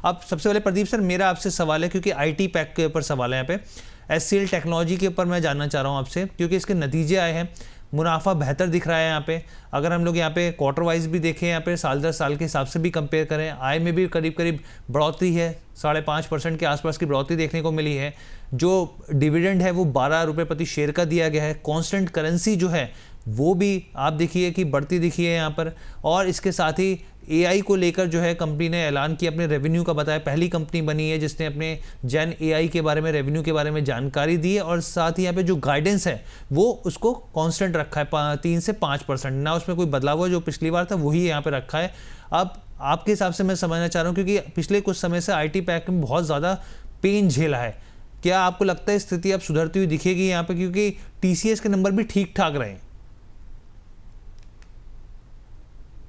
अब सबसे पहले प्रदीप सर मेरा आपसे सवाल है, क्योंकि आईटी पैक के ऊपर सवाल है यहाँ पे, एचसीएल टेक्नोलॉजी के ऊपर मैं जानना चाह रहा हूँ आपसे, क्योंकि इसके नतीजे आए हैं, मुनाफा बेहतर दिख रहा है यहाँ पे। अगर हम लोग यहाँ पे क्वार्टर वाइज भी देखें, यहाँ पे साल दर साल के हिसाब से भी कंपेयर करें, आय में भी करीब करीब बढ़ोतरी है, 5.5% के आसपास की बढ़ोतरी देखने को मिली है। जो डिविडेंड है वो 12 रुपये प्रति शेयर का दिया गया है। कांस्टेंट करेंसी जो है वो भी आप देखिए कि बढ़ती दिखी है यहाँ पर। और इसके साथ ही एआई को लेकर जो है कंपनी ने ऐलान किया, अपने रेवेन्यू का बताया, पहली कंपनी बनी है जिसने अपने जेन एआई के बारे में, रेवेन्यू के बारे में जानकारी दी है। और साथ ही यहाँ पे जो गाइडेंस है वो उसको कांस्टेंट रखा है 3 से 5%, ना उसमें कोई बदलाव हुआ, जो पिछली बार था वही यहाँ पे रखा है। अब आपके हिसाब से मैं समझना चाह रहा हूँ, क्योंकि पिछले कुछ समय से आईटी पैक में बहुत ज़्यादा पेन झेला है, क्या आपको लगता है स्थिति अब सुधरती हुई दिखेगी यहाँ पे, क्योंकि टीसीएस के नंबर भी ठीक ठाक रहे?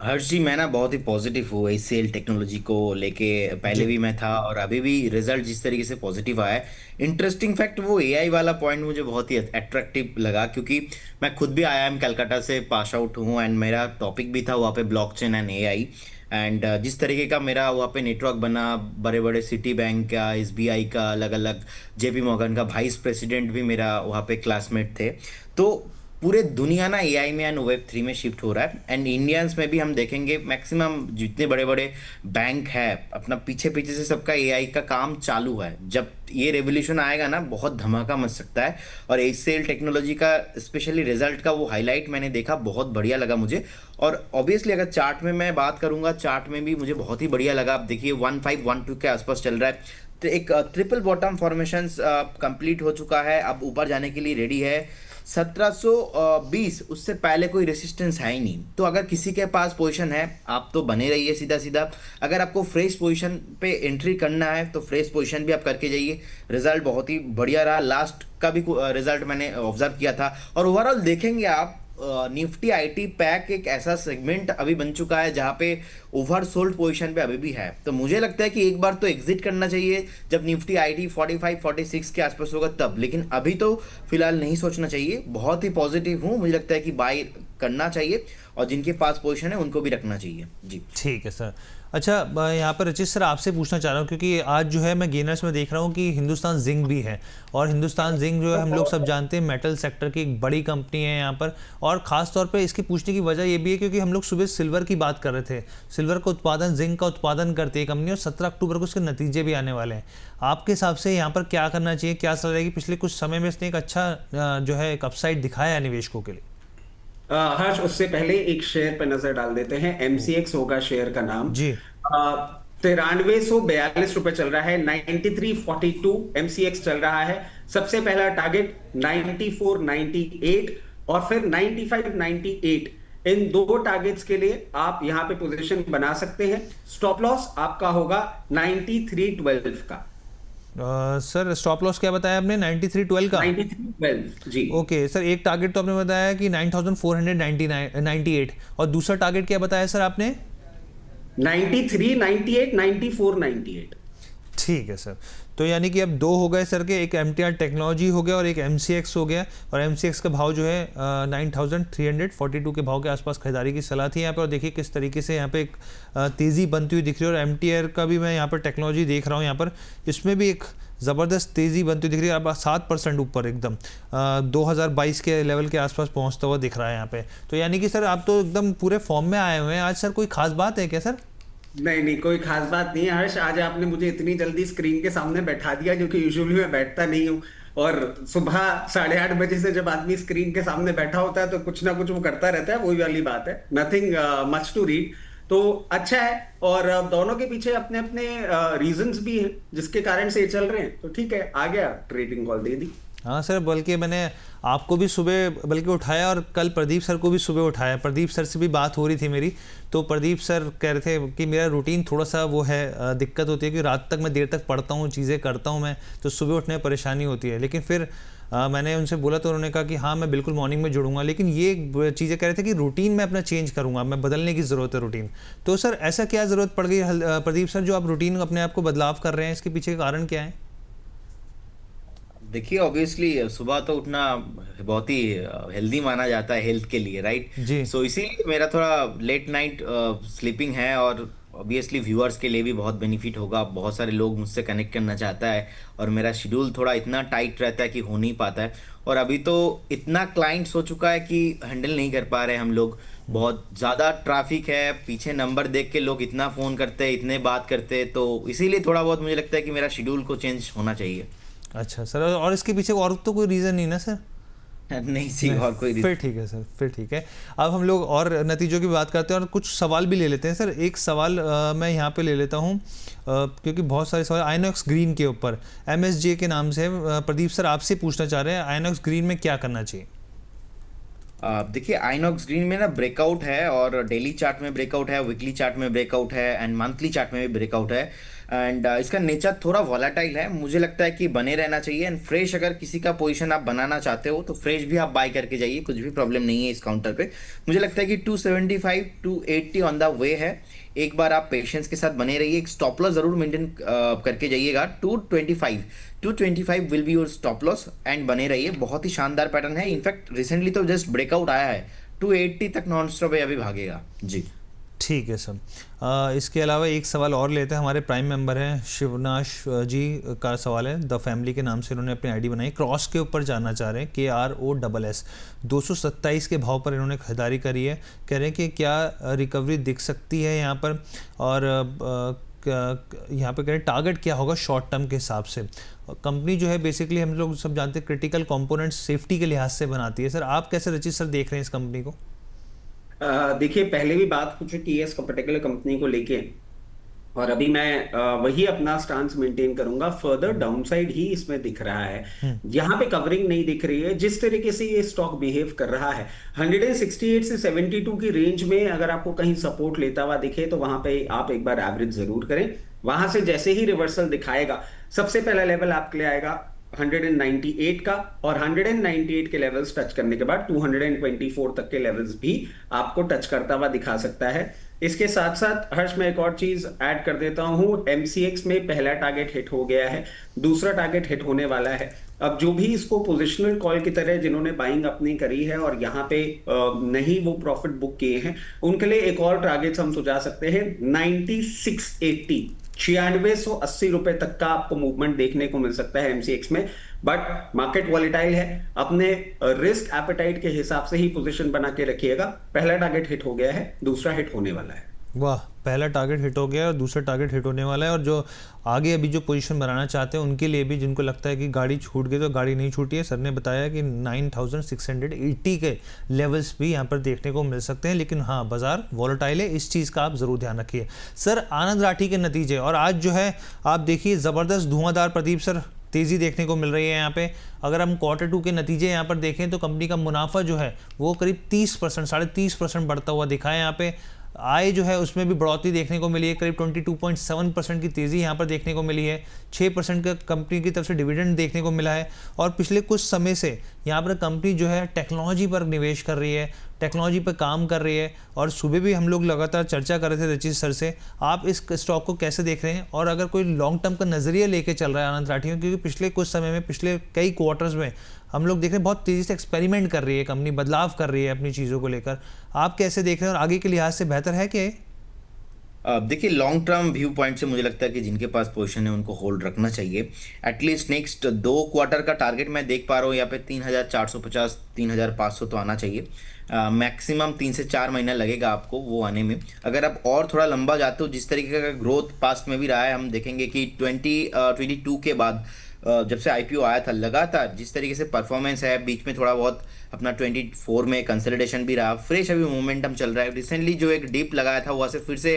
हर्ष जी, मैं ना बहुत ही पॉजिटिव हूँ इस सेल टेक्नोलॉजी को लेके। पहले जी भी मैं था और अभी भी रिजल्ट जिस तरीके से पॉजिटिव आया है। इंटरेस्टिंग फैक्ट, वो एआई वाला पॉइंट मुझे बहुत ही अट्रैक्टिव लगा, क्योंकि मैं खुद भी आईआईएम कलकत्ता से पास आउट हूँ एंड मेरा टॉपिक भी था वहाँ पे ब्लॉकचेन एंड एआई। एंड जिस तरीके का मेरा वहाँ पे नेटवर्क बना, बड़े बड़े सिटी बैंक का, एसबीआई का, अलग अलग जेपी मॉर्गन का वाइस प्रेसिडेंट भी मेरा वहाँ पे क्लासमेट थे। तो पूरे दुनिया ना एआई में एंड वेब 3 में शिफ्ट हो रहा है। एंड इंडियंस में भी हम देखेंगे मैक्सिमम जितने बड़े बड़े बैंक है, अपना पीछे पीछे से सबका एआई का काम चालू है। जब ये रेवोल्यूशन आएगा ना, बहुत धमाका मच सकता है। और एचसीएल टेक्नोलॉजी का स्पेशली रिजल्ट का वो हाईलाइट मैंने देखा, बहुत बढ़िया लगा मुझे। और ऑब्वियसली अगर चार्ट में मैं बात करूंगा, चार्ट में भी मुझे बहुत ही बढ़िया लगा। आप देखिए 1512 के आसपास चल रहा है। तो एक ट्रिपल बॉटम फॉर्मेशन कंप्लीट हो चुका है, अब ऊपर जाने के लिए रेडी है। 1720 उससे पहले कोई रेसिस्टेंस है ही नहीं। तो अगर किसी के पास पोजीशन है, आप तो बने रहिए सीधा सीधा। अगर आपको फ्रेश पोजीशन पे एंट्री करना है तो फ्रेश पोजीशन भी आप करके जाइए। रिजल्ट बहुत ही बढ़िया रहा, लास्ट का भी रिजल्ट मैंने ऑब्जर्व किया था। और ओवरऑल देखेंगे आप, निफ्टी आईटी पैक एक ऐसा सेगमेंट अभी बन चुका है जहां पे ओवरसोल्ड पोजीशन पे अभी भी है। तो मुझे लगता है कि एक बार तो एग्जिट करना चाहिए जब निफ्टी आईटी 45-46 के आसपास होगा तब, लेकिन अभी तो फिलहाल नहीं सोचना चाहिए। बहुत ही पॉजिटिव हूं, मुझे लगता है कि बाय करना चाहिए और जिनके पास पोजीशन है उनको भी रखना चाहिए जी। ठीक है सर। अच्छा, यहाँ पर रचित सर आपसे पूछना चाह रहा हूँ, क्योंकि आज जो है मैं गेनर्स में देख रहा हूँ कि हिंदुस्तान जिंक भी है, और हिंदुस्तान जिंक जो है हम लोग सब जानते हैं मेटल सेक्टर की एक बड़ी कंपनी है यहाँ पर। और ख़ास तौर पे इसकी पूछने की वजह ये भी है क्योंकि हम लोग सुबह सिल्वर की बात कर रहे थे। सिल्वर का उत्पादन, जिंक का उत्पादन करती है कंपनी, और 17 अक्टूबर को उसके नतीजे भी आने वाले हैं। आपके हिसाब से यहाँ पर क्या करना चाहिए, क्या सलाह रहेगी? पिछले कुछ समय में इसने एक अच्छा जो है एक अपसाइड दिखाया है निवेशकों के लिए। हर्ष, उससे पहले एक शेयर पे नजर डाल देते हैं। एमसीएक्स होगा शेयर का नाम। जी 9342 चल रहा है, 9342 एमसीएक्स चल रहा है। सबसे पहला टारगेट 9498 और फिर 9598। इन दो टारगेट्स के लिए आप यहां पे पोजीशन बना सकते हैं। स्टॉप लॉस आपका होगा 9312 का। सर स्टॉप लॉस क्या बताया आपने? 9312 का? 9312 जी। ओके सर, एक टारगेट तो आपने बताया कि 9498, और दूसरा टारगेट क्या बताया सर आपने? 93, 98, 94, 98। ठीक है सर। तो यानी कि अब दो हो गए सर के, एक एमटीआर टेक्नोलॉजी हो गया और एक एमसीएक्स हो गया। और एमसीएक्स का भाव जो है 9342 के भाव के आसपास खरीदारी की सलाह थी यहाँ पे। और देखिए किस तरीके से यहाँ पे एक तेज़ी बनती हुई दिख रही है। और एमटीआर का भी मैं यहाँ पर टेक्नोलॉजी देख रहा हूँ, यहाँ पर इसमें भी एक ज़बरदस्त तेज़ी बनती हुई दिख रही है। अब 7% ऊपर एकदम 2022 के लेवल के आसपास पहुँचता हुआ दिख रहा है यहाँ पे। तो यानी कि सर आप तो एकदम पूरे फॉर्म में आए हुए हैं आज। सर कोई खास बात है क्या सर? नहीं नहीं, कोई खास बात नहीं है हर्ष। आज आपने मुझे इतनी जल्दी स्क्रीन के सामने बैठा दिया, क्योंकि यूजुअली मैं बैठता नहीं हूँ। और सुबह 8:30 बजे से जब आदमी स्क्रीन के सामने बैठा होता है तो कुछ ना कुछ वो करता रहता है, वही वाली बात है। Nothing much to read. तो अच्छा है। और दोनों के पीछे अपने अपने रीजंस भी हैं जिसके कारण से ये चल रहे हैं। तो ठीक है, आ गया, ट्रेडिंग कॉल दे दी। हाँ सर, बल्कि मैंने आपको भी सुबह बल्कि उठाया, और कल प्रदीप सर को भी सुबह उठाया। प्रदीप सर से भी बात हो रही थी मेरी, तो प्रदीप सर कह रहे थे कि मेरा रूटीन थोड़ा सा वो है, दिक्कत होती है कि रात तक मैं देर तक पढ़ता हूँ, चीज़ें करता हूँ मैं, तो सुबह उठने में परेशानी होती है। लेकिन फिर मैंने उनसे बोला तो उन्होंने कहा कि हाँ मैं बिल्कुल मॉर्निंग में जुड़ूंगा। लेकिन ये चीज़ें कह रहे थे कि रूटीन में अपना चेंज करूँगा, मैं बदलने की ज़रूरत है रूटीन। तो सर ऐसा क्या ज़रूरत पड़ गई प्रदीप सर, जो आप रूटीन अपने आप को बदलाव कर रहे हैं? इसके पीछे कारण क्या है? देखिए, ऑब्वियसली सुबह तो उठना बहुत ही हेल्दी माना जाता है हेल्थ के लिए, राइट? जी सो इसीलिए मेरा थोड़ा लेट नाइट स्लीपिंग है। और ऑब्वियसली व्यूअर्स के लिए भी बहुत बेनिफिट होगा, बहुत सारे लोग मुझसे कनेक्ट करना चाहता है और मेरा शेड्यूल थोड़ा इतना टाइट रहता है कि हो नहीं पाता है। और अभी तो इतना क्लाइंट्स हो चुका है कि हैंडल नहीं कर पा रहे हम लोग, बहुत ज़्यादा ट्रैफिक है, पीछे नंबर देख के लोग इतना फ़ोन करते हैं, इतने बात करते हैं, तो इसीलिए थोड़ा बहुत मुझे लगता है कि मेरा शेड्यूल को चेंज होना चाहिए। अच्छा सर, और इसके पीछे और तो कोई रीज़न नहीं ना सर? नहीं सी नहीं, और कोई फिर ठीक है सर, फिर ठीक है। अब हम लोग और नतीजों की बात करते हैं और कुछ सवाल भी ले लेते हैं सर। एक सवाल मैं यहाँ पे ले लेता हूँ क्योंकि बहुत सारे सवाल आइनॉक्स ग्रीन के ऊपर MSJ के नाम से प्रदीप सर आपसे पूछना चाह रहे हैं, आइनॉक्स ग्रीन में क्या करना चाहिए? देखिए आइनॉक्स ग्रीन में ना ब्रेकआउट है, और डेली चार्ट में ब्रेकआउट है, वीकली चार्ट में ब्रेकआउट है, एंड मंथली चार्ट में भी ब्रेकआउट है। एंड इसका नेचर थोड़ा वॉलेटाइल है, मुझे लगता है कि बने रहना चाहिए। एंड फ्रेश अगर किसी का पोजीशन आप बनाना चाहते हो तो फ्रेश भी आप बाय करके जाइए, कुछ भी प्रॉब्लम नहीं है इस काउंटर पे। मुझे लगता है कि 275 280 ऑन द वे है। एक बार आप पेशेंस के साथ बने रहिए, एक स्टॉप लॉस जरूर मेंटेन करके जाइएगा। 225 will be your stop loss, and बने रहिए। बहुत ही शानदार पैटर्न है, इनफैक्ट रिसेंटली तो जस्ट ब्रेकआउट आया है, 280 तक नॉन स्टॉप है, अभी भागेगा जी। ठीक है सर। इसके अलावा एक सवाल और लेते हैं, हमारे प्राइम मेंबर हैं शिवनाश जी का सवाल है, द फैमिली के नाम से उन्होंने अपनी आईडी बनाई, क्रॉस के ऊपर जानना चाह रहे हैं, KROSS 227 के भाव पर इन्होंने खरीदारी करी है। कह रहे हैं कि क्या रिकवरी दिख सकती है यहाँ पर, और यहाँ पे कह रहे हैं टारगेट क्या होगा शॉर्ट टर्म के हिसाब से। कंपनी जो है बेसिकली हम लोग सब जानते हैं क्रिटिकल कंपोनेंट्स सेफ्टी के लिहाज से बनाती है। सर आप कैसे रचित सर देख रहे हैं इस कंपनी को? देखिए, पहले भी बात हो चुकी है इस पर्टिकुलर कंपनी को लेके, और अभी मैं वही अपना स्टांस मेंटेन करूंगा। फर्दर डाउनसाइड ही इसमें दिख रहा है, यहाँ पे कवरिंग नहीं दिख रही है। जिस तरीके से ये स्टॉक बिहेव कर रहा है 168 से 72 की रेंज में, अगर आपको कहीं सपोर्ट लेता हुआ दिखे तो वहां पे आप एक बार एवरेज जरूर करें। वहां से जैसे ही रिवर्सल दिखाएगा, सबसे पहला लेवल आपके लिए आएगा 198 का, और 198 के लेवल्स टच करने के बाद 224 तक के लेवल्स भी आपको टच करता हुआ दिखा सकता है। इसके साथ साथ हर्ष, मैं एक और चीज ऐड कर देता हूं, MCX में पहला टारगेट हिट हो गया है, दूसरा टारगेट हिट होने वाला है। अब जो भी इसको पोजिशनल कॉल की तरह जिन्होंने बाइंग अपनी करी है और यहाँ पे नहीं वो प्रॉफिट बुक किए हैं, उनके लिए एक और टारगेट हम सुझा सकते हैं 9680, 9680 रुपए तक का आपको मूवमेंट देखने को मिल सकता है MCX में। बट मार्केट वॉलेटाइल है, अपने रिस्क एपेटाइट के हिसाब से ही पोजीशन बना के रखिएगा। पहला टारगेट हिट हो गया है, दूसरा हिट होने वाला है। वाह, पहला टारगेट हिट हो गया और दूसरा टारगेट हिट होने वाला है। और जो आगे अभी जो पोजीशन बनाना चाहते हैं उनके लिए भी, जिनको लगता है कि गाड़ी छूट गई, तो गाड़ी नहीं छूटी है। सर ने बताया कि 9680 के लेवल्स भी यहाँ पर देखने को मिल सकते हैं, लेकिन हाँ बाज़ार वॉलेटाइल है, इस चीज़ का आप ज़रूर ध्यान रखिए। सर आनंद राठी के नतीजे, और आज जो है आप देखिए ज़बरदस्त धुआंधार प्रदीप सर तेज़ी देखने को मिल रही है यहाँ पे। अगर हम Q2 के नतीजे यहाँ पर देखें तो कंपनी का मुनाफा जो है वो करीब 30%, 30.5% बढ़ता हुआ दिखा है यहाँ पे। आय जो है उसमें भी बढ़ोतरी देखने को मिली है, करीब 22.7% की तेज़ी यहाँ पर देखने को मिली है। 6% का कंपनी की तरफ से डिविडेंड देखने को मिला है। और पिछले कुछ समय से यहाँ पर कंपनी जो है टेक्नोलॉजी पर निवेश कर रही है, टेक्नोलॉजी पर काम कर रही है। और सुबह भी हम लोग लगातार चर्चा कर रहे थे रचित सर से, आप इस स्टॉक को कैसे देख रहे हैं, और अगर कोई लॉन्ग टर्म का नज़रिया लेके चल रहा है आनंद राठी में, क्योंकि पिछले कुछ समय में, पिछले कई क्वार्टर्स में हम लोग देख रहे हैं बहुत तेज़ी से एक्सपेरिमेंट कर रही है कंपनी, बदलाव कर रही है अपनी चीज़ों को लेकर। आप कैसे देख रहे हैं और आगे के लिहाज से बेहतर है कि? देखिए लॉन्ग टर्म व्यू पॉइंट से मुझे लगता है कि जिनके पास पोजीशन है उनको होल्ड रखना चाहिए। एटलीस्ट नेक्स्ट 2 क्वार्टर का टारगेट मैं देख पा रहा हूँ यहाँ पे 3450 3500 तो आना चाहिए। मैक्सिमम 3 से 4 महीना लगेगा आपको वो आने में। अगर आप और थोड़ा लंबा जाते हो, जिस तरीके का ग्रोथ पास्ट में भी रहा है, हम देखेंगे कि 2022 के बाद जब से IPO आया था, लगातार जिस तरीके से परफॉर्मेंस है, बीच में थोड़ा बहुत अपना 24 में कंसोलिडेशन भी रहा, फ्रेश अभी मोमेंटम चल रहा है। रिसेंटली जो एक डिप लगाया था वहाँ से फिर से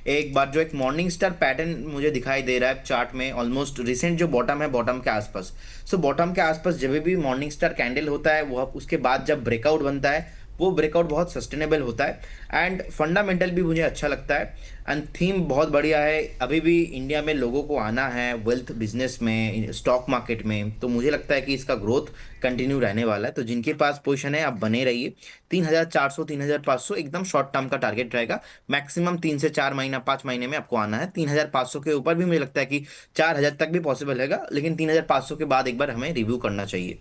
एक बार जो एक मॉर्निंग स्टार पैटर्न मुझे दिखाई दे रहा है चार्ट में, ऑलमोस्ट रिसेंट जो बॉटम है बॉटम के आसपास। सो बॉटम के आसपास जब भी मॉर्निंग स्टार कैंडल होता है, वो उसके बाद जब ब्रेकआउट बनता है, वो ब्रेकआउट बहुत सस्टेनेबल होता है। एंड फंडामेंटल भी मुझे अच्छा लगता है, एंड थीम बहुत बढ़िया है। अभी भी इंडिया में लोगों को आना है वेल्थ बिजनेस में, स्टॉक मार्केट में, तो मुझे लगता है कि इसका ग्रोथ कंटिन्यू रहने वाला है। तो जिनके पास पोजीशन है आप बने रहिए। 3400 3500 एकदम शॉर्ट टर्म का टारगेट रहेगा। मैक्सिमम 3 से 4 महीना 5 महीने में आपको आना है। 3500 के ऊपर भी मुझे लगता है कि 4000 तक भी पॉसिबल हैगा, लेकिन 3500 के बाद एक बार हमें रिव्यू करना चाहिए।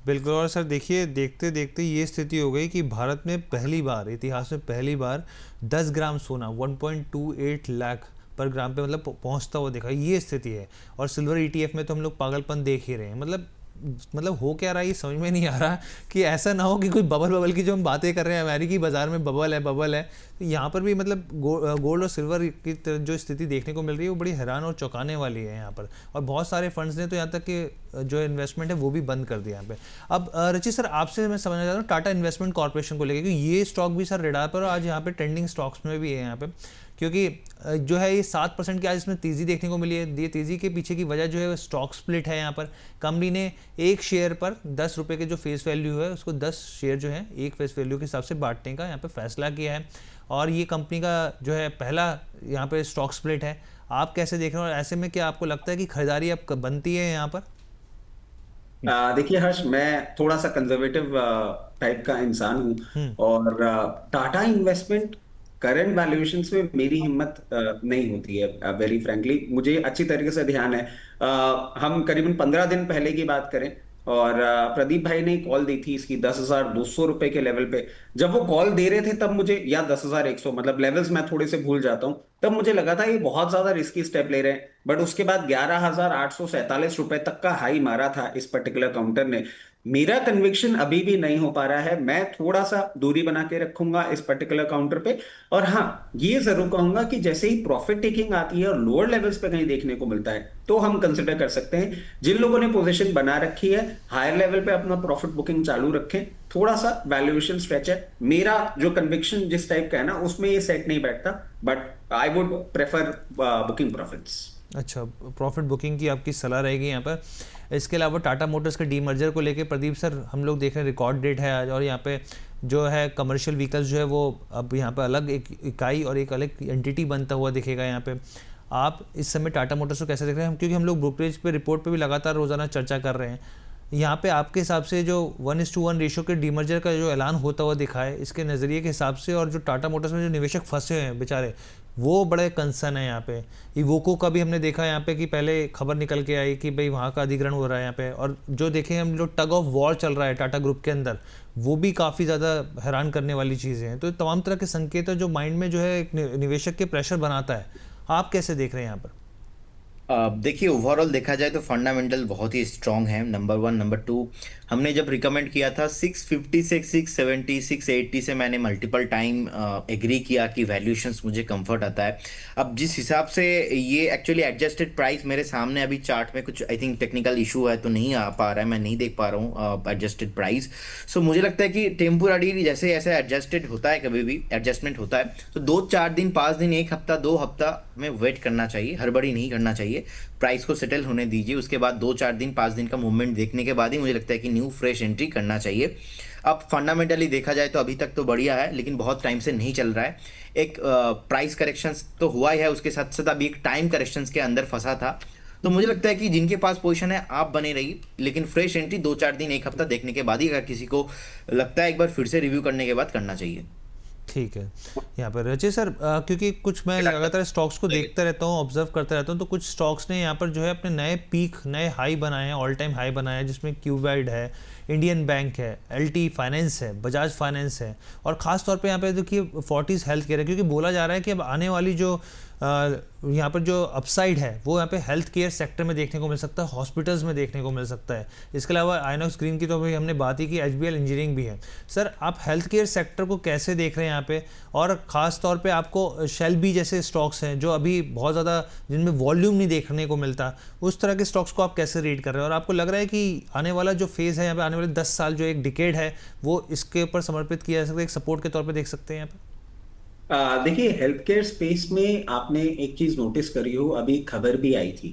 बिल्कुल। और सर देखिए, देखते देखते ये स्थिति हो गई कि भारत में पहली बार, इतिहास में पहली बार 10 ग्राम सोना 1.28 लाख पर ग्राम पे मतलब पहुंचता हुआ देखा, ये स्थिति है। और सिल्वर ईटीएफ में तो हम लोग पागलपन देख ही रहे हैं। मतलब हो क्या रहा है ये समझ में नहीं आ रहा कि ऐसा ना हो कि कोई बबल की जो हम बातें कर रहे हैं अमेरिकी बाजार में बबल है, तो यहाँ पर भी मतलब गोल्ड और सिल्वर की जो स्थिति देखने को मिल रही है वो बड़ी हैरान और चौंकाने वाली है यहाँ पर। और बहुत सारे फंड्स ने तो यहाँ तक कि जो इन्वेस्टमेंट है वो भी बंद कर दिया यहाँ पे। अब रचित सर, आपसे मैं समझना चाहता हूँ टाटा इन्वेस्टमेंट कॉर्पोरेशन को लेकर, क्योंकि ये स्टॉक भी सर रेडार पर आज यहाँ पे ट्रेंडिंग स्टॉक्स में भी है यहाँ पे, क्योंकि जो है ये 7% की आज इसमें तेज़ी देखने को मिली है। ये तेज़ी के पीछे की वजह जो है स्टॉक स्प्लिट है। यहाँ पर कंपनी ने एक शेयर पर 10 रुपये के जो फेस वैल्यू है उसको 10 शेयर जो है एक फेस वैल्यू के हिसाब से बांटने का यहाँ पे फैसला किया है। और ये कंपनी का जो है पहला यहाँ पे स्टॉक स्प्लिट है। आप कैसे देख रहे हो, और ऐसे में क्या आपको लगता है कि खरीदारी अब बनती है यहाँ पर? देखिए हर्ष, मैं थोड़ा सा कंजर्वेटिव टाइप का इंसान हूँ, और टाटा इन्वेस्टमेंट करंट वैल्यूएशंस में मेरी हिम्मत नहीं होती है। वेरी फ्रैंकली मुझे अच्छी तरीके से ध्यान है। हम करीबन 15 दिन पहले की बात करें, और प्रदीप भाई ने कॉल दी थी इसकी 10,200 रुपए के लेवल पे। जब वो कॉल दे रहे थे तब मुझे, या 10,100, मतलब लेवल्स मैं थोड़े से भूल जाता हूँ, तब मुझे लगा था ये बहुत ज्यादा रिस्की स्टेप ले रहे हैं। बट उसके बाद 11,847 रुपए तक का हाई मारा था इस पर्टिकुलर काउंटर ने। मेरा कन्विक्शन अभी भी नहीं हो पा रहा है। मैं थोड़ा सा दूरी बना के रखूंगा इस पर्टिकुलर काउंटर पे। और हाँ, ये जरूर कहूंगा कि जैसे ही प्रॉफिट टेकिंग आती है और लोअर लेवल्स पे कहीं देखने को मिलता है तो हम कंसिडर कर सकते हैं। जिन लोगों ने पोजीशन बना रखी है हायर लेवल पे अपना प्रॉफिट बुकिंग चालू रखें। थोड़ा सा वैल्यूएशन स्ट्रेच है। मेरा जो कन्विक्शन जिस टाइप का है ना, उसमें ये सेट नहीं बैठता, but I would prefer booking profits. अच्छा, प्रॉफिट बुकिंग की आपकी सलाह रहेगी यहाँ पर। इसके अलावा टाटा मोटर्स के डीमर्जर को लेके प्रदीप सर, हम लोग देख रहे हैं रिकॉर्ड डेट है आज, और यहाँ पे जो है कमर्शियल व्हीकल्स जो है वो अब यहाँ पे अलग एक इकाई और एक अलग एंटिटी बनता हुआ दिखेगा यहाँ पे। आप इस समय टाटा मोटर्स को कैसे देख रहे हैं? क्योंकि हम लोग ब्रोकरेज पे रिपोर्ट पे भी लगातार रोजाना चर्चा कर रहे हैं। यहाँ पे आपके हिसाब से जो 1:1 रेशियो के डीमर्जर का जो ऐलान होता हुआ दिखा है, इसके नज़रिए के हिसाब से, और जो टाटा मोटर्स में जो निवेशक फंसे हैं बेचारे, वो बड़े कंसर्न है यहाँ पे। इवोको का भी हमने देखा यहाँ पे कि पहले खबर निकल के आई कि भाई वहाँ का अधिग्रहण हो रहा है यहाँ पे, और जो देखें हम लोग टग ऑफ वॉर चल रहा है टाटा ग्रुप के अंदर, वो भी काफ़ी ज़्यादा हैरान करने वाली चीज़ें हैं। तो तमाम तरह के संकेत है जो माइंड में जो है एक निवेशक के प्रेशर बनाता है। आप कैसे देख रहे हैं यहाँ पर? देखिए, ओवरऑल देखा जाए तो फंडामेंटल बहुत ही स्ट्रांग है, नंबर 1। नंबर 2, हमने जब रिकमेंड किया था 650 से 670 680 से, मैंने मल्टीपल टाइम एग्री किया कि वैल्यूएशंस मुझे कंफर्ट आता है। अब जिस हिसाब से ये एक्चुअली एडजस्टेड प्राइस मेरे सामने अभी चार्ट में कुछ आई थिंक टेक्निकल इशू है तो नहीं आ पा रहा है, मैं नहीं देख पा रहा हूँ एडजस्टेड प्राइस। सो मुझे लगता है कि टेम्पोररी जैसे ऐसे एडजस्टेड होता है, कभी भी एडजस्टमेंट होता है तो 2-4 दिन, 5 दिन, 1 हफ्ता, 2 हफ्ता में वेट करना चाहिए, हड़बड़ी नहीं करना चाहिए। प्राइस को सेटल होने दीजिए, उसके बाद 2-4 दिन, 5 दिन का मूवमेंट देखने के बाद ही मुझे लगता है कि न्यू फ्रेश एंट्री करना चाहिए। अब फंडामेंटली देखा जाए तो अभी तक तो बढ़िया है, लेकिन बहुत टाइम से नहीं चल रहा है। एक प्राइस करेक्शंस तो हुआ ही है, उसके साथ साथ अभी एक टाइम करेक्शंस के अंदर फंसा था। तो मुझे लगता है कि जिनके पास पोजीशन है आप बने रहिए, लेकिन फ्रेश एंट्री 2-4 दिन, 1 हफ्ता देखने के बाद ही, अगर किसी को लगता है एक बार फिर से रिव्यू करने के बाद करना चाहिए। ठीक है। यहाँ पर रचित सर, क्योंकि कुछ मैं लगातार स्टॉक्स को देखता रहता हूँ, ऑब्जर्व करता रहता हूँ, तो कुछ स्टॉक्स ने यहाँ पर जो है अपने नए पीक, नए हाई बनाए हैं, ऑल टाइम हाई बनाए हैं, जिसमें क्यूबेड है, इंडियन बैंक है, एलटी फाइनेंस है, बजाज फाइनेंस है, और ख़ास तौर पे यहाँ पे देखिए फोर्टिस हेल्थ केयर है, क्योंकि बोला जा रहा है कि अब आने वाली जो यहाँ पर जो अपसाइड है वो यहाँ पे हेल्थ केयर सेक्टर में देखने को मिल सकता है, हॉस्पिटल्स में देखने को मिल सकता है। इसके अलावा आइनॉक्स ग्रीन की तो अभी हमने बात ही की, एचबीएल इंजीनियरिंग भी है। सर, आप हेल्थ केयर सेक्टर को कैसे देख रहे हैं यहाँ पे, और ख़ास तौर पे आपको शेल बी जैसे स्टॉक्स हैं जो अभी बहुत ज़्यादा, जिनमें वॉल्यूम नहीं देखने को मिलता, उस तरह के स्टॉक्स को आप कैसे रीड कर रहे हैं? और आपको लग रहा है कि आने वाला जो फेज़ है यहाँ पे, आने वाले 10 साल जो एक डिकेड है, वो इसके ऊपर समर्पित किया जा सकता है, एक सपोर्ट के तौर पर देख सकते हैं यहाँ पे? देखिए, हेल्थ केयर स्पेस में आपने एक चीज नोटिस करी हो, अभी खबर भी आई थी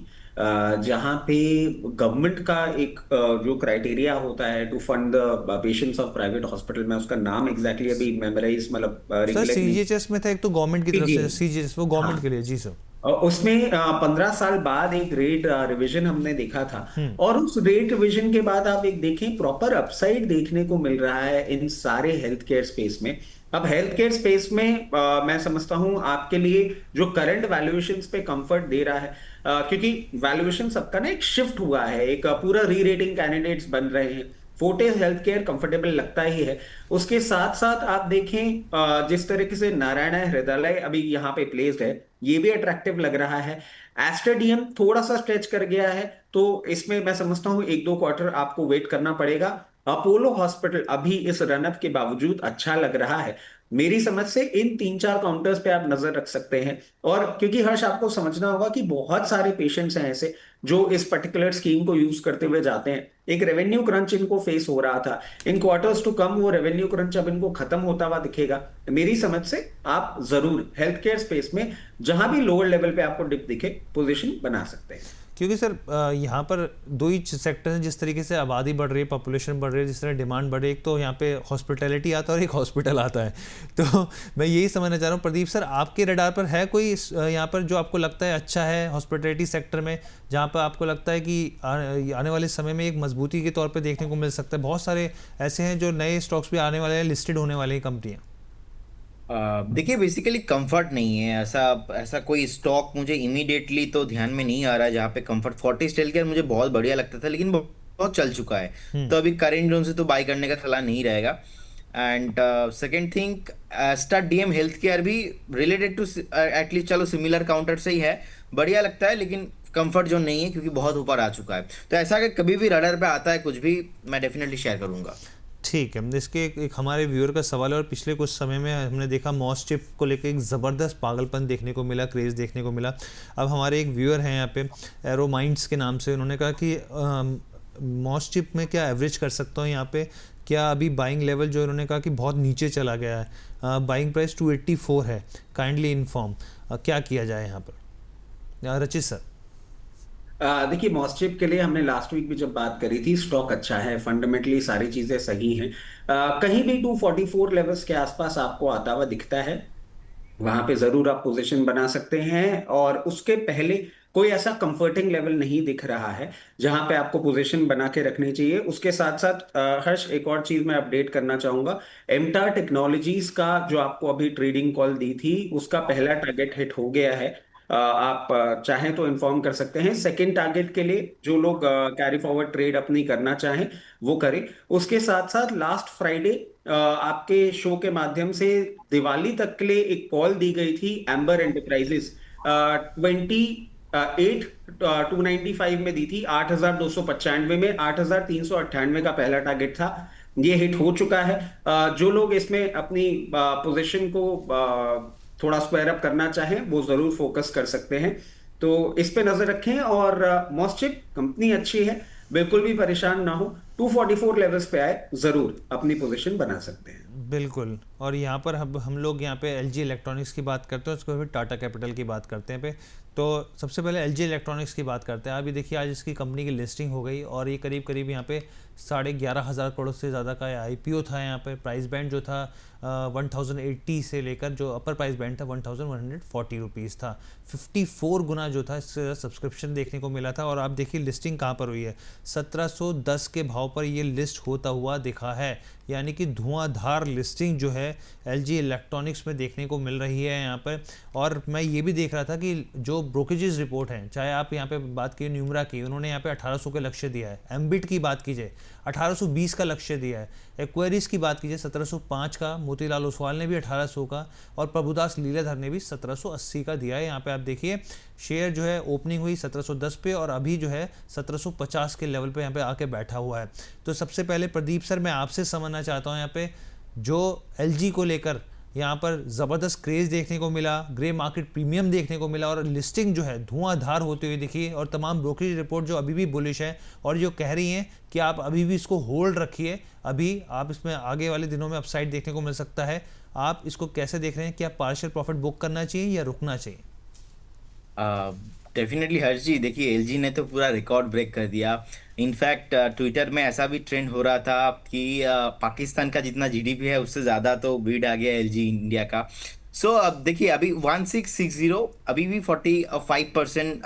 जहां पे गवर्नमेंट का एक जो क्राइटेरिया होता है to fund the patients of private hospital में, उसका नाम एग्जैक्टली अभी मेमोराइज, मतलब सर सीजीएचएस में था एक, तो गवर्नमेंट की तरफ से सीजीएचएस, वो गवर्नमेंट के लिए। जी सर। उसमें 15 साल बाद एक रेट रिवीजन हमने देखा था, और उस रेट रिवीजन के बाद आप एक देखें, प्रॉपर अपसाइड देखने को मिल रहा है इन सारे हेल्थ केयर स्पेस में। अब हेल्थ केयर स्पेस में मैं समझता हूं आपके लिए जो करंट वैल्यूएशंस पे कंफर्ट दे रहा है, क्योंकि वैल्यूएशन सबका ना एक शिफ्ट हुआ है, एक पूरा री रेटिंग कैंडिडेट्स बन रहे हैं। फोर्टिस हेल्थ केयर कंफर्टेबल लगता ही है। उसके साथ साथ आप देखें जिस तरीके से नारायण हृदयालय अभी यहाँ पे प्लेस्ड है, ये भी अट्रैक्टिव लग रहा है। एस्ट्रेडियम थोड़ा सा स्ट्रेच कर गया है, तो इसमें मैं समझता हूँ 1-2 क्वार्टर आपको वेट करना पड़ेगा। अपोलो हॉस्पिटल अभी इस रनअप के बावजूद अच्छा लग रहा है। मेरी समझ से इन 3-4 काउंटर्स पे आप नजर रख सकते हैं। और क्योंकि हर्ष आपको समझना होगा कि बहुत सारे पेशेंट्स हैं ऐसे जो इस पर्टिकुलर स्कीम को यूज करते हुए जाते हैं। एक रेवेन्यू क्रंच इनको फेस हो रहा था, इन क्वार्टर्स टू कम वो रेवेन्यू क्रंच अब इनको खत्म होता हुआ दिखेगा। मेरी समझ से आप जरूर हेल्थ केयर स्पेस में जहां भी लोअर लेवल पे आपको डिप दिखे पोजीशन बना सकते हैं। क्योंकि सर यहाँ पर दो ही सेक्टर हैं, जिस तरीके से आबादी बढ़ रही है, पॉपुलेशन बढ़ रही है, जिस तरह डिमांड बढ़ रही है, एक तो यहाँ पे हॉस्पिटैलिटी आता है और एक हॉस्पिटल आता है। तो मैं यही समझना चाह रहा हूँ प्रदीप सर, आपके रडार पर है कोई यहाँ पर जो आपको लगता है अच्छा है हॉस्पिटैलिटी सेक्टर में, जहाँ पर आपको लगता है कि आने वाले समय में एक मजबूती के तौर पर देखने को मिल सकता है? बहुत सारे ऐसे हैं जो नए स्टॉक्स भी आने वाले हैं, लिस्टेड होने वाली कंपनियाँ। देखिए बेसिकली कंफर्ट नहीं है, ऐसा ऐसा कोई स्टॉक मुझे इमीडिएटली तो ध्यान में नहीं आ रहा है जहाँ पे कंफर्ट। फोर्टिस हेल्थ केयर मुझे बहुत बढ़िया लगता था, लेकिन बहुत चल चुका है, हम्म। तो अभी करेंट जोन से तो बाई करने का सलाह नहीं रहेगा। And second thing, star DM health care भी रिलेटेड टू एटलीस्ट, चलो सिमिलर काउंटर से ही है, बढ़िया लगता है, लेकिन कंफर्ट जोन नहीं है क्योंकि बहुत ऊपर आ चुका है। तो ऐसा अगर कभी भी रडार पे आता है कुछ भी, मैं डेफिनेटली शेयर करूंगा। ठीक है, इसके एक हमारे व्यूअर का सवाल है, और पिछले कुछ समय में हमने देखा मॉस चिप को लेकर एक ज़बरदस्त पागलपन देखने को मिला, क्रेज़ देखने को मिला। अब हमारे एक व्यूअर हैं यहाँ पे एरो माइंड्स के नाम से, उन्होंने कहा कि मॉस चिप में क्या एवरेज कर सकता हूँ यहाँ पे, क्या अभी बाइंग लेवल जो उन्होंने कहा कि बहुत नीचे चला गया है, बाइंग प्राइस 284 है, काइंडली इन्फॉर्म क्या किया जाए यहाँ पर? रचित सर। देखिए मॉस्चिप के लिए हमने लास्ट वीक भी जब बात करी थी, स्टॉक अच्छा है, फंडामेंटली सारी चीजें सही हैं। कहीं भी 244 लेवल्स के आसपास आपको आता हुआ दिखता है, वहां पे जरूर आप पोजीशन बना सकते हैं। और उसके पहले कोई ऐसा कंफर्टिंग लेवल नहीं दिख रहा है जहां पे आपको पोजीशन बना के रखनी चाहिए। उसके साथ साथ हर्ष एक और चीज मैं अपडेट करना चाहूंगा, एमटा टेक्नोलॉजीज का जो आपको अभी ट्रेडिंग कॉल दी थी, उसका पहला टारगेट हिट हो गया है। आप चाहें तो इन्फॉर्म कर सकते हैं। सेकंड टारगेट के लिए जो लोग कैरी फॉरवर्ड ट्रेड अपनी करना चाहें वो करें। उसके साथ साथ लास्ट फ्राइडे आपके शो के माध्यम से दिवाली तक के लिए एक कॉल दी गई थी एम्बर एंटरप्राइजेस, 28,295 में दी थी, 8,295 में, 8,398 का पहला टारगेट था, ये हिट हो चुका है। जो लोग इसमें अपनी पोजीशन को थोड़ा स्क्वायर अप करना चाहें वो जरूर फोकस कर सकते हैं। तो इस पे नजर रखें। और मॉस्चिप कंपनी अच्छी है, बिल्कुल भी परेशान ना हो। 244 लेवल्स पे आए जरूर अपनी पोजीशन बना सकते हैं। बिल्कुल। और यहाँ पर हम लोग यहाँ पे एलजी इलेक्ट्रॉनिक्स की बात करते हैं, उसको फिर टाटा कैपिटल की बात करते हैं पे। तो सबसे पहले एलजी इलेक्ट्रॉनिक्स की बात करते हैं। अभी देखिए आज इसकी कंपनी की लिस्टिंग हो गई और ये करीब करीब यहाँ पे 11,500 करोड़ से ज़्यादा का आईपीओ था। यहाँ पे प्राइस बैंड जो था 1080 से लेकर जो अपर प्राइस बैंड था 1140 रुपीज़ था। 54 गुना जो था इससे सब्सक्रिप्शन देखने को मिला था। और आप देखिए लिस्टिंग कहाँ पर हुई है, 1710 के भाव पर ये लिस्ट होता हुआ दिखा है, यानी कि धुआंधार लिस्टिंग जो है एलजी इलेक्ट्रॉनिक्स में देखने को मिल रही है यहाँ पर। और मैं ये भी देख रहा था कि जो ब्रोकेजेस रिपोर्ट हैं, चाहे आप यहाँ पे बात की न्यूमरा की, उन्होंने यहाँ पे 1800 का लक्ष्य दिया है, एम्बिट की बात कीजिए 1820 का लक्ष्य दिया है, एक्वेरिस की बात कीजिए 1705 का, मोतीलाल ओसवाल ने भी 1800 का, और प्रभुदास लीलाधर ने भी 1780 का दिया है। यहाँ पे आप देखिए शेयर जो है ओपनिंग हुई 1710 पे और अभी जो है 1750 के लेवल पे यहाँ पे आके बैठा हुआ है। तो सबसे पहले प्रदीप सर मैं आपसे समझना चाहता हूँ यहाँ पे जो एलजी को लेकर यहाँ पर ज़बरदस्त क्रेज़ देखने को मिला, ग्रे मार्केट प्रीमियम देखने को मिला और लिस्टिंग जो है धुआंधार होती हुई दिखी, और तमाम ब्रोकरेज रिपोर्ट जो अभी भी बुलिश है और जो कह रही हैं कि आप अभी भी इसको होल्ड रखिए, अभी आप इसमें आगे वाले दिनों में अपसाइड देखने को मिल सकता है। आप इसको कैसे देख रहे हैं, क्या पार्शियल प्रॉफिट बुक करना चाहिए या रुकना चाहिए? डेफिनेटली हर्ष जी, देखिए एलजी ने तो पूरा रिकॉर्ड ब्रेक कर दिया। इनफैक्ट ट्विटर में ऐसा भी ट्रेंड हो रहा था कि पाकिस्तान का जितना जीडीपी है उससे ज़्यादा तो बीट आ गया एलजी इंडिया का। सो अब देखिए अभी 1660 अभी भी 45%,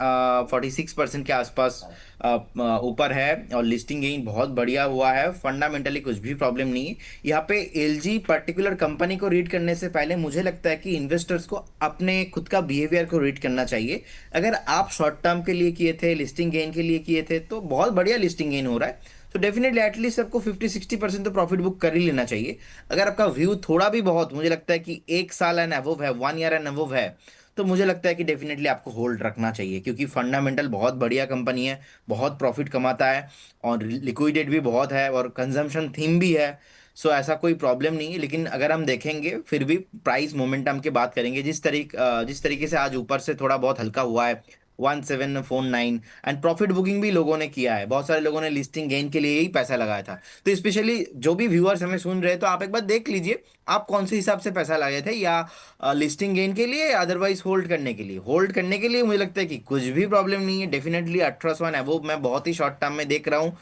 46% के आसपास ऊपर है और लिस्टिंग गेन बहुत बढ़िया हुआ है। फंडामेंटली कुछ भी प्रॉब्लम नहीं है यहाँ पे। एलजी पर्टिकुलर कंपनी को रीड करने से पहले मुझे लगता है कि इन्वेस्टर्स को अपने खुद का बिहेवियर को रीड करना चाहिए। अगर आप शॉर्ट टर्म के लिए किए थे, लिस्टिंग गेन के लिए किए थे, तो बहुत बढ़िया लिस्टिंग गेन हो रहा है। तो डेफिनेटली एटलीस्ट आपको 50-60% तो प्रॉफिट बुक कर ही लेना चाहिए। अगर आपका व्यू थोड़ा भी बहुत मुझे लगता है कि 1 साल एंड अबव है, 1 ईयर एंड अबव है, तो मुझे लगता है कि डेफिनेटली आपको होल्ड रखना चाहिए, क्योंकि फंडामेंटल बहुत बढ़िया कंपनी है, बहुत प्रॉफिट कमाता है और लिक्विडेट भी बहुत है और कंजम्पशन थीम भी है। सो ऐसा कोई प्रॉब्लम नहीं है। लेकिन अगर हम देखेंगे फिर भी प्राइस मोमेंटम की बात करेंगे, जिस तरीके से आज ऊपर से थोड़ा बहुत हल्का हुआ है 1749, एंड प्रॉफिट बुकिंग भी लोगों ने किया है, बहुत सारे लोगों ने लिस्टिंग गेन के लिए ही पैसा लगाया था। तो स्पेशली जो भी व्यूअर्स हमें सुन रहे हैं, तो आप एक बार देख लीजिए आप कौन से हिसाब से पैसा लगाए थे, या लिस्टिंग गेन के लिए या अदरवाइज होल्ड करने के लिए मुझे लगता है कि कुछ भी प्रॉब्लम नहीं है। डेफिनेटली 1800 एवो मैं बहुत ही शॉर्ट टर्म में देख रहा हूँ।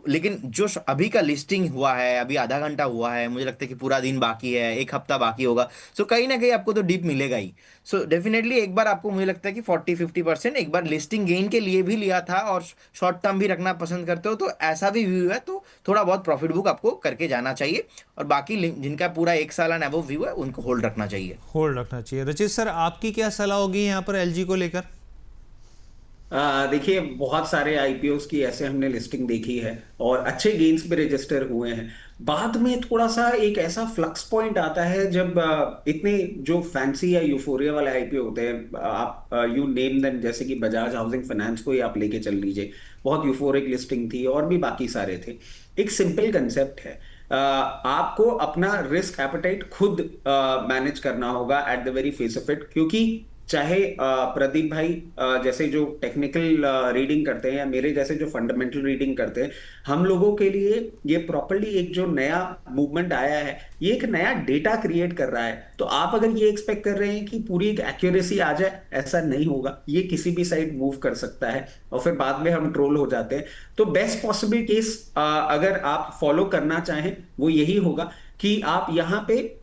लेकिन जो अभी का लिस्टिंग हुआ है, अभी आधा घंटा हुआ है, मुझे लगता है कि पूरा दिन बाकी है, एक हफ्ता बाकी होगा, कहीं ना कहीं आपको तो डिप मिलेगा ही। डेफिनेटली एक बार आपको मुझे लगता है कि 40-50% एक बार लिस्टिंग गेन के लिए भी लिया था और शॉर्ट टर्म भी रखना पसंद करते हो, तो ऐसा भी व्यू है, तो थोड़ा बहुत प्रॉफिट बुक आपको करके जाना चाहिए। और बाकी जिनका पूरा 1 साल एंड अबव व्यू है उनको होल्ड रखना चाहिए। होल्ड रखना चाहिए। रचित सर, आपकी क्या सलाह होगी यहाँ पर एलजी को लेकर? देखिए, बहुत सारे आईपीओस की ऐसे हमने लिस्टिंग देखी है और अच्छे गेन्स पे रजिस्टर हुए हैं। बाद में थोड़ा सा एक ऐसा फ्लक्स पॉइंट आता है जब इतने जो फैंसी या यूफोरिया वाले आईपीओ होते हैं, आप यू नेम देम, जैसे कि बजाज हाउसिंग फाइनेंस को ही आप लेके चल लीजिए, बहुत यूफोरिक लिस्टिंग थी और भी बाकी सारे थे। एक सिंपल कंसेप्ट है, आपको अपना रिस्क एपेटाइट खुद मैनेज करना होगा at the very face of it. क्योंकि चाहे प्रदीप भाई जैसे जो टेक्निकल रीडिंग करते हैं या मेरे जैसे जो फंडामेंटल रीडिंग करते हैं, हम लोगों के लिए ये प्रॉपर्ली एक जो नया मूवमेंट आया है, ये एक नया डेटा क्रिएट कर रहा है। तो आप अगर ये एक्सपेक्ट कर रहे हैं कि पूरी एक एक्यूरेसी आ जाए, ऐसा नहीं होगा। ये किसी भी साइड मूव कर सकता है और फिर बाद में हम ट्रोल हो जाते हैं। तो बेस्ट पॉसिबल केस अगर आप फॉलो करना चाहें वो यही होगा कि आप यहाँ पे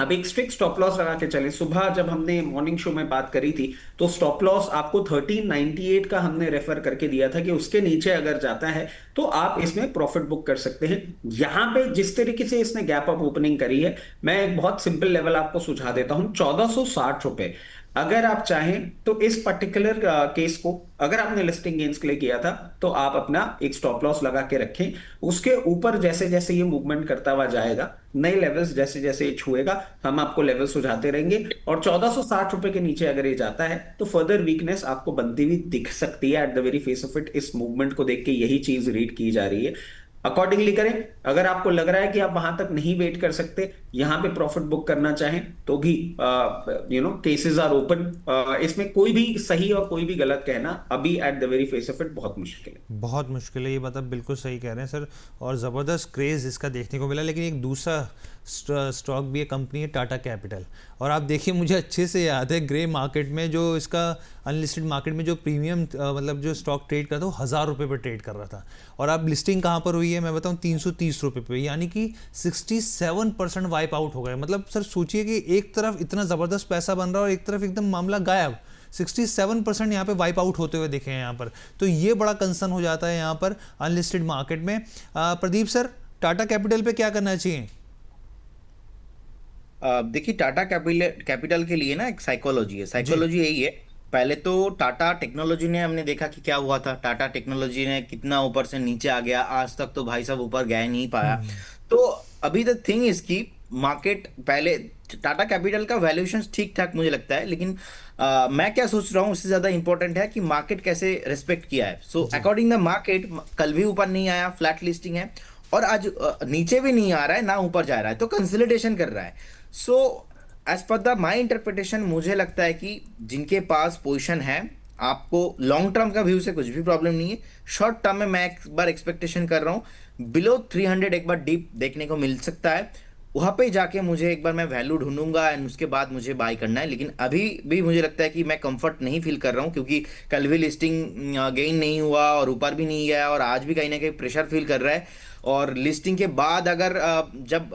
अब एक स्ट्रिक्ट स्टॉप लॉस लगा के चले। सुबह जब हमने मॉर्निंग शो में बात करी थी तो स्टॉप लॉस आपको 1398 का हमने रेफर करके दिया था कि उसके नीचे अगर जाता है तो आप इसमें प्रॉफिट बुक कर सकते हैं। यहां पे जिस तरीके से इसने गैप अप ओपनिंग करी है, मैं एक बहुत सिंपल लेवल आपको सुझा देता हूं, 1460 रुपए। अगर आप चाहें तो इस पर्टिकुलर केस को, अगर आपने लिस्टिंग गेन्स के लिए किया था, तो आप अपना एक स्टॉप लॉस लगा के रखें। उसके ऊपर जैसे जैसे ये मूवमेंट करता हुआ जाएगा, नए लेवल्स जैसे जैसे छुएगा, हम आपको लेवल सुझाते रहेंगे। और 1460 रुपए के नीचे अगर ये जाता है तो फर्दर वीकनेस आपको बनती हुई दिख सकती है at the very face of it. इस मूवमेंट को देख के यही चीज रीड की जा रही है, अकॉर्डिंगली करें। अगर आपको लग रहा है कि आप वहां तक नहीं वेट कर सकते, यहां पे प्रॉफिट बुक करना चाहें, तो भी केसेस आर ओपन। इसमें कोई भी सही और कोई भी गलत कहना अभी at the very face of it बहुत मुश्किल है। बहुत मुश्किल है, ये मतलब बिल्कुल सही कह रहे हैं सर। और ज़बरदस्त क्रेज़ इसका देखने को मिला। लेकिन एक दूसरा स्टॉक भी है, कंपनी है टाटा कैपिटल। और आप देखिए, मुझे अच्छे से याद है ग्रे मार्केट में जो इसका अनलिस्टेड मार्केट में जो प्रीमियम मतलब जो स्टॉक ट्रेड करता था वो 1000 रुपये पर ट्रेड कर रहा था। और अब लिस्टिंग कहाँ पर हुई है, मैं बताऊँ, 330 रुपये पे, यानी कि 67% वाइप आउट हो गए। मतलब सर सोचिए कि एक तरफ इतना ज़बरदस्त पैसा बन रहा है और एक तरफ एकदम मामला गायब। 67% यहाँ पे वाइप आउट होते हुए दिखे हैं यहाँ पर। तो ये बड़ा कंसर्न हो जाता है यहाँ पर अनलिस्टेड मार्केट में। प्रदीप सर, टाटा कैपिटल पे क्या करना चाहिए? देखिए, टाटा कैपिटल के लिए ना एक साइकोलॉजी है। साइकोलॉजी यही है, पहले तो टाटा टेक्नोलॉजी ने हमने देखा कि क्या हुआ था। टाटा टेक्नोलॉजी ने कितना ऊपर से नीचे आ गया, आज तक तो भाई साहब ऊपर गया नहीं पाया। तो अभी द थिंग इसकी मार्केट, पहले टाटा कैपिटल का वैल्यूएशन ठीक ठाक मुझे लगता है, लेकिन मैं क्या सोच रहा हूँ उससे ज्यादा इंपॉर्टेंट है कि मार्केट कैसे रिस्पेक्ट किया है। सो अकॉर्डिंग द मार्केट, कल भी ऊपर नहीं आया, फ्लैट लिस्टिंग है, और आज नीचे भी नहीं आ रहा है ना ऊपर जा रहा है, तो कंसोलिडेशन कर रहा है। So as per the my interpretation, मुझे लगता है कि जिनके पास पोजीशन है, आपको लॉन्ग टर्म का व्यू से कुछ भी प्रॉब्लम नहीं है। शॉर्ट टर्म में मैं एक बार एक्सपेक्टेशन कर रहा हूँ बिलो 300 एक बार डीप देखने को मिल सकता है। वहाँ पे जाके मुझे एक बार मैं वैल्यू ढूंढूंगा एंड उसके बाद मुझे बाय करना है। लेकिन अभी भी मुझे लगता है कि मैं कंफर्ट नहीं फील कर रहा हूँ, क्योंकि कल भी लिस्टिंग गेन नहीं हुआ और ऊपर भी नहीं गया, और आज भी कहीं ना कहीं प्रेशर फील कर रहा है। और लिस्टिंग के बाद अगर जब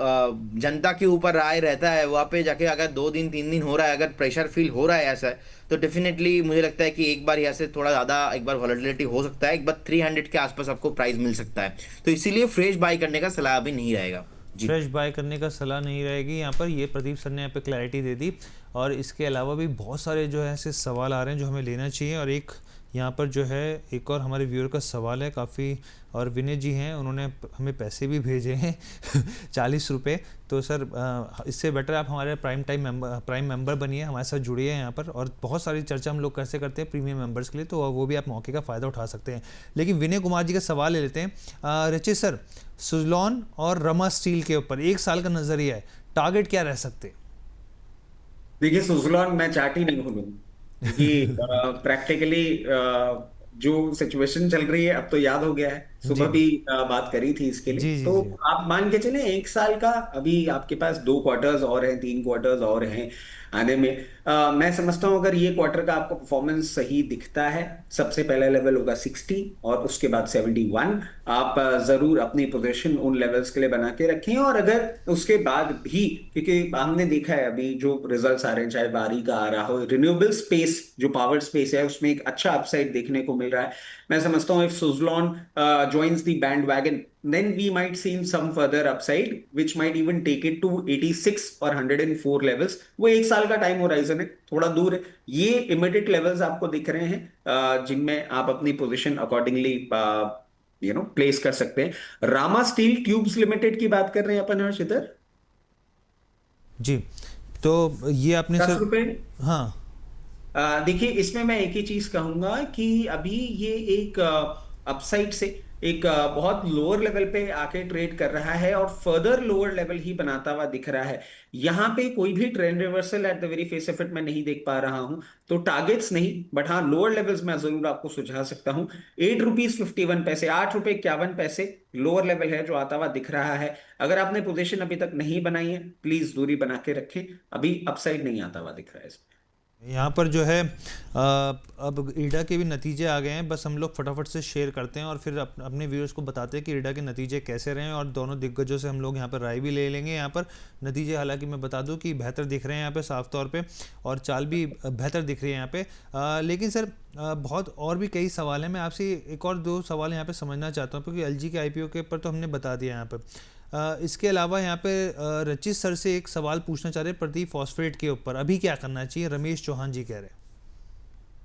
जनता के ऊपर राय रहता है, वहाँ पे जाके अगर 2 दिन 3 दिन हो रहा है, अगर प्रेशर फील हो रहा है ऐसा, तो डेफिनेटली मुझे लगता है कि एक बार यहाँ से थोड़ा ज़्यादा एक बार वॉलेटिलिटी हो सकता है। एक बार 300 के आसपास आपको प्राइस मिल सकता है, तो इसीलिए फ्रेश बाय करने का सलाह अभी नहीं रहेगा। फ्रेश बाय करने का सलाह नहीं रहेगी यहाँ पर। ये प्रदीप सर ने यहाँ पे क्लैरिटी दे दी। और इसके अलावा भी बहुत सारे जो है ऐसे सवाल आ रहे हैं जो हमें लेना चाहिए। और एक यहाँ पर जो है एक और हमारे व्यूअर का सवाल है काफ़ी, और विनय जी हैं, उन्होंने हमें पैसे भी भेजे हैं 40 रुपये। तो सर इससे बेटर आप हमारे प्राइम मेंबर बनिए, हमारे साथ जुड़िए यहाँ पर, और बहुत सारी चर्चा हम लोग कैसे करते हैं प्रीमियम मेंबर्स के लिए, तो वो भी आप मौके का फ़ायदा उठा सकते हैं। लेकिन विनय कुमार जी का सवाल ले लेते हैं। रचित सर, सुजलॉन और रमा स्टील के ऊपर 1 साल का नज़रिया है, टारगेट क्या रह सकते हैं? देखिए, सुजलॉन मैं चार्ट ही नहीं खोलूंगा, क्योंकि प्रैक्टिकली जो सिचुएशन चल रही है अब तो याद हो गया है। जी सुबह भी बात करी थी इसके लिए, जी जी तो जी आप मान के चले 1 साल का, अभी आपके पास 2 क्वार्टर्स और हैं, 3 क्वार्टर्स और हैं आने में। मैं समझता हूँ अगर ये क्वार्टर का आपको परफॉर्मेंस सही दिखता है, सबसे पहला लेवल होगा 60 और उसके बाद 71। आप जरूर अपनी पोजीशन उन लेवल्स के लिए बना के रखें, और अगर उसके बाद भी, क्योंकि हमने देखा है अभी जो रिजल्ट्स आ रहे हैं, चाहे बारी का आ रहा हो, रिन्यूएबल स्पेस जो पावर स्पेस है उसमें एक अच्छा अपसाइड देखने को मिल रहा है। मैं समझता हूँ if Suzlon joins the bandwagon, then we might see some further upside, which might even take it to 86 और 104 levels। वो 1 साल का टाइम होराइजन है, थोड़ा दूर है। ये इमीडिएट लेवल्स आपको दिख रहे हैं, जिनमें आप अपनी पोजीशन अकॉर्डिंगली प्लेस कर सकते हैं। रामा स्टील ट्यूब्स लिमिटेड की बात कर रहे हैं अपन हर्ष इधर, जी। तो ये आपने 10 रुपए। हाँ देखिए, इसमें मैं एक ही चीज कहूंगा कि अभी ये एक अपसाइड से एक बहुत लोअर लेवल पे आके ट्रेड कर रहा है, और फर्दर लोअर लेवल ही बनाता हुआ दिख रहा है। यहाँ पे कोई भी trend reversal at the very face of it मैं नहीं देख पा रहा हूँ, तो टारगेट्स नहीं, बट हाँ लोअर लेवल्स मैं जरूर आपको सुझा सकता हूँ। ₹8.51, ₹8.51 लोअर लेवल है जो आता हुआ दिख रहा है। अगर आपने पोजीशन अभी तक नहीं बनाई है, प्लीज दूरी बना के रखें, अभी अपसाइड नहीं आता हुआ दिख रहा है इसमें। यहाँ पर जो है अब ईडा के भी नतीजे आ गए हैं, बस हम लोग फटाफट से शेयर करते हैं और फिर अपने व्यूअर्स को बताते हैं कि ईडा के नतीजे कैसे रहे हैं, और दोनों दिग्गजों से हम लोग यहाँ पर राय भी ले लेंगे। यहाँ पर नतीजे हालांकि मैं बता दूँ कि बेहतर दिख रहे हैं यहाँ पे साफ तौर पे, और चाल भी बेहतर दिख रही है यहाँ पे। लेकिन सर बहुत और भी कई सवाल हैं, मैं आपसे एक और दो सवाल यहाँ पे समझना चाहता हूँ, क्योंकि एलजी के IPO के ऊपर तो हमने बता दिया यहाँ पर। इसके अलावा यहाँ पे रचित सर से एक सवाल पूछना चाह रहे हैं प्रदीप फॉस्फेट के ऊपर, अभी क्या करना चाहिए, रमेश चौहान जी कह रहे हैं।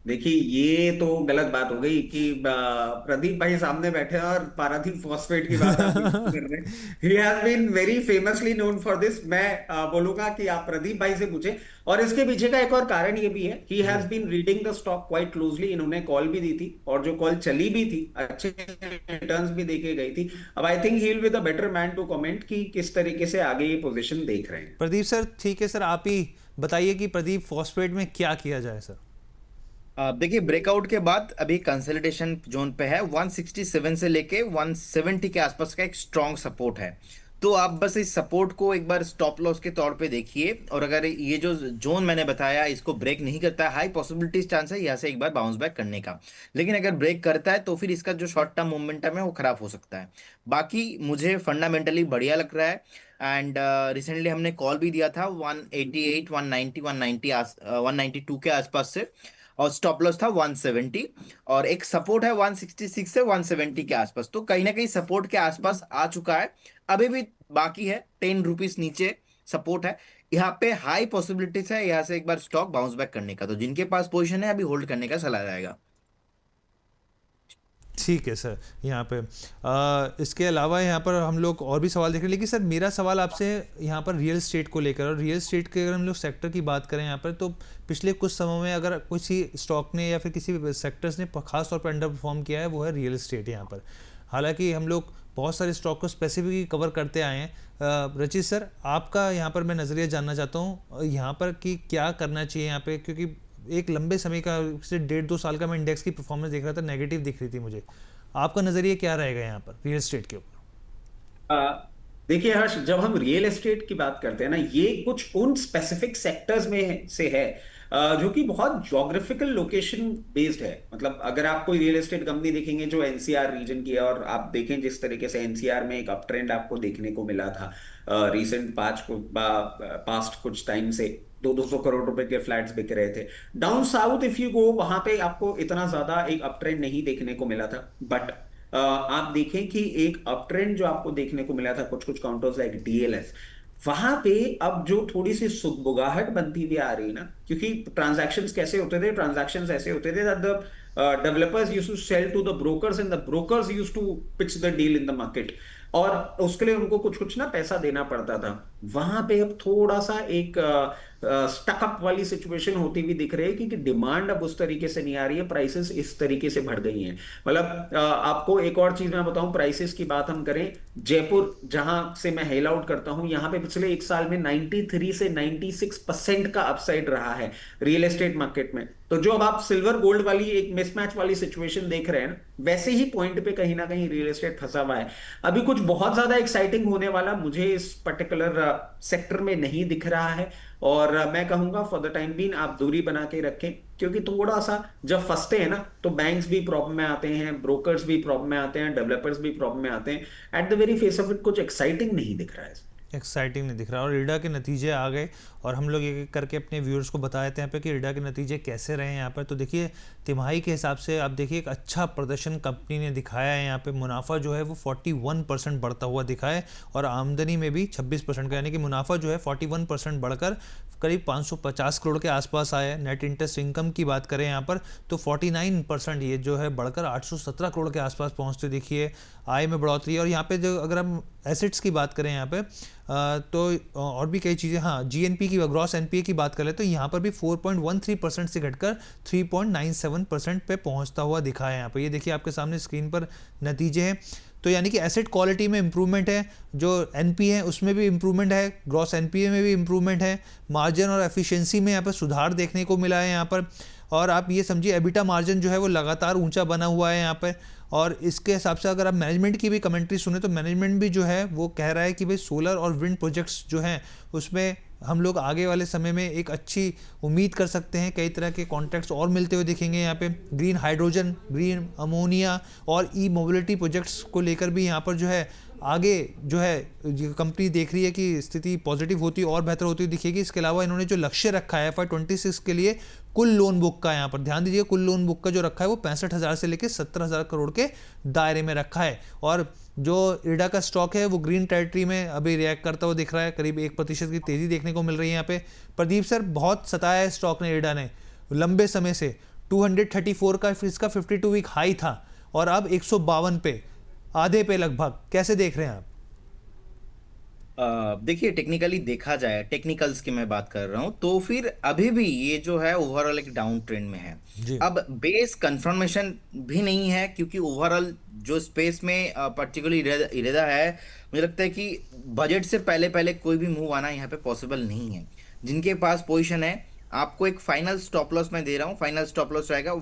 देखिए, ये तो गलत बात हो गई कि प्रदीप भाई सामने बैठे हैं और पारादीप फॉस्फेट की बात आप कर रहे हैं। He has been very famously known for this. मैं बोलूंगा कि आप प्रदीप भाई से पूछें, और इसके पीछे का एक और कारण ये भी है, he has been reading the stock quite closely. इन्होंने कॉल भी दी थी, और जो कॉल चली भी थी अच्छे रिटर्न्स भी देके गई थी। अब I think he will be the better man to comment कि किस तरीके से आगे ये पोजीशन देख रहे हैं। प्रदीप सर ठीक है सर, आप ही बताइए कि प्रदीप फॉस्फेट में क्या किया जाए सर। देखिए, ब्रेकआउट के बाद अभी कंसोलिडेशन जोन पे है। 167 से लेके 170 के आसपास का एक स्ट्रॉन्ग सपोर्ट है। तो आप बस इस सपोर्ट को एक बार स्टॉप लॉस के तौर पे देखिए, और अगर ये जो जोन मैंने बताया इसको ब्रेक नहीं करता है, हाई पॉसिबिलिटीज चांस है यहाँ से एक बार बाउंस बैक करने का। लेकिन अगर ब्रेक करता है तो फिर इसका जो शॉर्ट टर्म मोमेंटम है वो खराब हो सकता है। बाकी मुझे फंडामेंटली बढ़िया लग रहा है। एंड रिसेंटली हमने कॉल भी दिया था 188 190 192 के आसपास से, और स्टॉप लॉस था 170, और एक सपोर्ट है 166 से 170 के आसपास। तो कहीं ना कहीं सपोर्ट के आसपास आ चुका है, अभी भी बाकी है 10 रुपीज नीचे सपोर्ट है। यहाँ पे हाई पॉसिबिलिटीज है यहाँ से एक बार स्टॉक बाउंस बैक करने का, तो जिनके पास पोजीशन है अभी होल्ड करने का सलाह रहेगा। ठीक है सर। यहाँ पे इसके अलावा यहाँ पर हम लोग और भी सवाल देख रहे हैं, लेकिन सर मेरा सवाल आपसे यहाँ पर रियल एस्टेट को लेकर, और रियल एस्टेट के अगर हम लोग सेक्टर की बात करें यहाँ पर, तो पिछले कुछ समय में अगर किसी स्टॉक ने या फिर किसी सेक्टर्स ने खास तौर पर अंडर परफॉर्म किया है वो है रियल एस्टेट यहाँ पर। हालांकि हम लोग बहुत सारे स्टॉक को स्पेसिफिकली कवर करते आए हैं। रचित सर, आपका यहाँ पर मैं नज़रिया जानना चाहता हूँ यहाँ पर कि क्या करना चाहिए यहाँ पे, क्योंकि एक लंबे समय का से 1.5-2 साल का मैं इंडेक्स की परफॉर्मेंस देख रहा था, नेगेटिव दिख रही थी मुझे। आपका नज़रिया क्या रहेगा यहाँ पर रियल एस्टेट के ऊपर? देखिए हर्ष, जब हम रियल एस्टेट की बात करते हैं ना, ये कुछ उन स्पेसिफिक सेक्टर्स में से है जो कि बहुत ज्योग्राफिकल लोकेशन बेस्ड है। मतलब अगर आप कोई रियल एस्टेट कंपनी देखेंगे जो एनसीआर रीजन की है, और आप देखें जिस तरीके से एनसीआर में एक अप ट्रेंड आपको देखने को मिला था रीसेंट पास्ट कुछ टाइम से, 200 करोड़ रुपए के फ्लैट्स बिक रहे थे। Down south if you go, वहां पे आपको इतना ज्यादा एक अप ट्रेंड नहीं देखने को मिला था। बट आप देखें कि एक अप ट्रेंड जो आपको देखने को मिला था कुछ कुछ काउंटर्स लाइक डीएलएफ, वहां पे अब जो थोड़ी सी सुगबुगाहट बनती हुई आ रही है ना, क्योंकि ट्रांजैक्शंस कैसे होते थे, ट्रांजैक्शंस ऐसे होते थे that the developers used to sell to the brokers and the brokers used to pitch the deal in the market, और उसके लिए उनको कुछ कुछ ना पैसा देना पड़ता था। वहां पे अब थोड़ा सा एक स्टकअप वाली सिचुएशन होती हुई दिख रही है, क्योंकि डिमांड अब उस तरीके से नहीं आ रही है, प्राइसेस इस तरीके से बढ़ गई हैं। मतलब आपको एक और चीज मैं बताऊं, प्राइसेस की बात हम करें, जयपुर जहां से मैं हेल आउट करता हूं, यहां पे पिछले एक साल में 93 से 96% का अपसाइड रहा है रियल एस्टेट मार्केट में। तो जो अब आप सिल्वर गोल्ड वाली एक मिसमैच वाली सिचुएशन देख रहे हैं ना, वैसे ही पॉइंट पे कहीं ना कहीं रियल एस्टेट फंसा हुआ है। अभी कुछ बहुत ज्यादा एक्साइटिंग होने वाला मुझे इस पर्टिकुलर सेक्टर में नहीं दिख रहा है, और मैं कहूंगा फॉर द टाइम बीन आप दूरी बना के रखें, क्योंकि थोड़ा सा जब फंसते हैं ना, तो बैंक्स भी प्रॉब्लम में आते हैं, ब्रोकर्स भी प्रॉब्लम में आते हैं, डेवलपर्स भी प्रॉब्लम में आते हैं। At the very face of it कुछ एक्साइटिंग नहीं दिख रहा है। एक्साइटिंग नहीं दिख रहा। और इरडा के नतीजे आ गए और हम लोग एक एक करके अपने व्यूअर्स को बताए थे यहाँ पे कि इरडा के नतीजे कैसे रहे हैं यहाँ पर। तो देखिए तिमाही के हिसाब से आप देखिए एक अच्छा प्रदर्शन कंपनी ने दिखाया है यहाँ पे। मुनाफा जो है वो 41% बढ़ता हुआ दिखा है और आमदनी में भी 26% का, यानी कि मुनाफा जो है 41% बढ़कर करीब 550 करोड़ के आसपास आया है। नेट इंटरेस्ट इनकम की बात करें यहाँ पर तो 49% ये जो है बढ़कर 817 करोड़ के आसपास पहुँचते दिखिए। आय में बढ़ोतरी है। और यहाँ पे जो अगर हम एसेट्स की बात करें यहाँ पे तो और भी कई चीज़ें, हाँ जीएनपी की ग्रॉस एनपीए की बात करें तो यहाँ पर भी 4.13% से घटकर 3.97% पे पहुँचता हुआ दिखा है यहाँ पर। ये देखिए आपके सामने स्क्रीन पर नतीजे हैं। तो यानी कि एसेट क्वालिटी में इंप्रूवमेंट है, जो एनपी है उसमें भी इंप्रूवमेंट है, ग्रॉस एनपीए में भी इंप्रूवमेंट है, मार्जिन और एफिशिएंसी में यहाँ पर सुधार देखने को मिला है यहाँ पर। और आप ये समझिए एबिटा मार्जिन जो है वो लगातार ऊंचा बना हुआ है यहाँ पर। और इसके हिसाब से अगर आप मैनेजमेंट की भी कमेंट्री सुने तो मैनेजमेंट भी जो है वो कह रहा है कि भाई सोलर और विंड प्रोजेक्ट्स जो हैं उसमें हम लोग आगे वाले समय में एक अच्छी उम्मीद कर सकते हैं। कई तरह के कॉन्ट्रैक्ट्स और मिलते हुए दिखेंगे यहाँ पे। ग्रीन हाइड्रोजन, ग्रीन अमोनिया और ई मोबिलिटी प्रोजेक्ट्स को लेकर भी यहाँ पर जो है आगे जो है कंपनी देख रही है कि स्थिति पॉजिटिव होती और बेहतर होती हुई दिखेगी। इसके अलावा इन्होंने जो लक्ष्य रखा है FY26 के लिए कुल लोन बुक का, यहाँ पर ध्यान दीजिए, कुल लोन बुक का जो रखा है वो 65,000 से लेकर 17,000 करोड़ के दायरे में रखा है। और जो इरडा का स्टॉक है वो ग्रीन टेरिटरी में अभी रिएक्ट करता हुआ दिख रहा है, करीब 1% की तेजी देखने को मिल रही है यहाँ पे। प्रदीप सर, बहुत सताया है स्टॉक ने इरडा ने लंबे समय से। 234 का इसका 52 वीक हाई था और अब 152 पे, आधे पे लगभग। कैसे देख रहे हैं आप? देखिए टेक्निकली देखा जाए, टेक्निकल्स की मैं बात कर रहा हूं, तो फिर अभी भी ये जो है ओवरऑल एक डाउन ट्रेंड में है। जी अब बेस कंफर्मेशन भी नहीं है, क्योंकि ओवरऑल जो स्पेस में पर्टिकुलरली इरेदा है, मुझे लगता है कि बजट से पहले पहले कोई भी मूव आना यहाँ पे पॉसिबल नहीं है। जिनके पास पोजीशन है, आपको एक फाइनल स्टॉप लॉस मैं दे रहा हूँ। फाइनल स्टॉप लॉस रहेगा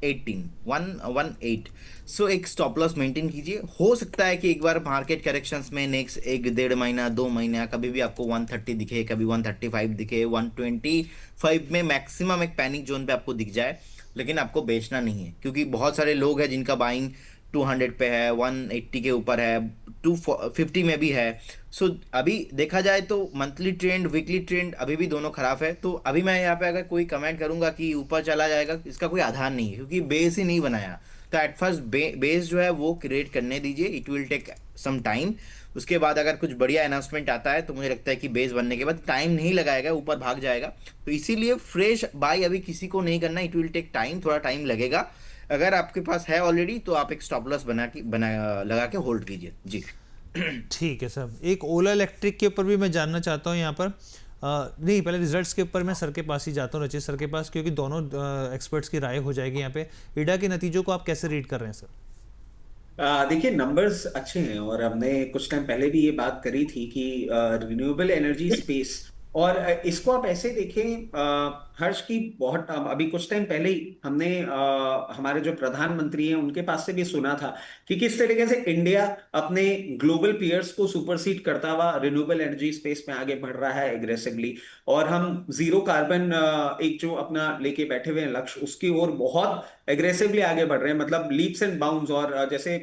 118 सो एक स्टॉप लॉस मेंटेन कीजिए। हो सकता है कि एक बार मार्केट करेक्शंस में नेक्स्ट 1 डेढ़ महीना 2 महीना कभी भी आपको 130 दिखे, कभी 135 दिखे, 125 में मैक्सिमम एक पैनिक जोन पे आपको दिख जाए। लेकिन आपको बेचना नहीं है, क्योंकि बहुत सारे लोग हैं जिनका बाइंग 200 पे है, 180 के ऊपर है, 250 में भी है। सो अभी देखा जाए तो मंथली ट्रेंड, वीकली ट्रेंड अभी भी दोनों खराब है। तो अभी मैं यहाँ पे अगर कोई कमेंट करूंगा कि ऊपर चला जाएगा, इसका कोई आधार नहीं है, क्योंकि बेस ही नहीं बनाया। तो एट फर्स्ट बेस जो है वो क्रिएट करने दीजिए, it will take some time. उसके बाद अगर कुछ बढ़िया अनाउंसमेंट आता है तो मुझे लगता है कि बेस बनने के बाद टाइम नहीं लगाएगा, ऊपर भाग जाएगा। तो इसीलिए फ्रेश बाय अभी किसी को नहीं करना, इट विल टेक टाइम, थोड़ा टाइम लगेगा। अगर आपके पास है ऑलरेडी तो आप एक स्टॉप लॉस बना लगा के होल्ड कीजिए जी। ठीक है सर। एक ओला इलेक्ट्रिक के ऊपर भी मैं जानना चाहता हूँ यहाँ पर। नहीं, पहले रिजल्ट्स के ऊपर मैं सर के पास ही जाता हूँ, रचित सर के पास, क्योंकि दोनों एक्सपर्ट्स की राय हो जाएगी यहाँ पे। इडा के नतीजों को आप कैसे रीड कर रहे हैं सर? देखिए नंबर्स अच्छे हैं, और हमने कुछ टाइम पहले भी ये बात करी थी कि रिन्यूएबल एनर्जी स्पेस, और इसको आप ऐसे देखें हर्ष की, बहुत अभी कुछ टाइम पहले ही हमने हमारे जो प्रधानमंत्री हैं उनके पास से भी सुना था कि किस तरीके से इंडिया अपने ग्लोबल पीयर्स को सुपरसीड करता हुआ रिन्यूएबल एनर्जी स्पेस में आगे बढ़ रहा है एग्रेसिवली। और हम जीरो कार्बन एक जो अपना लेके बैठे हुए हैं लक्ष्य, उसकी ओर बहुत एग्रेसिवली आगे बढ़ रहे हैं, मतलब लीप्स एंड बाउंड्स। और जैसे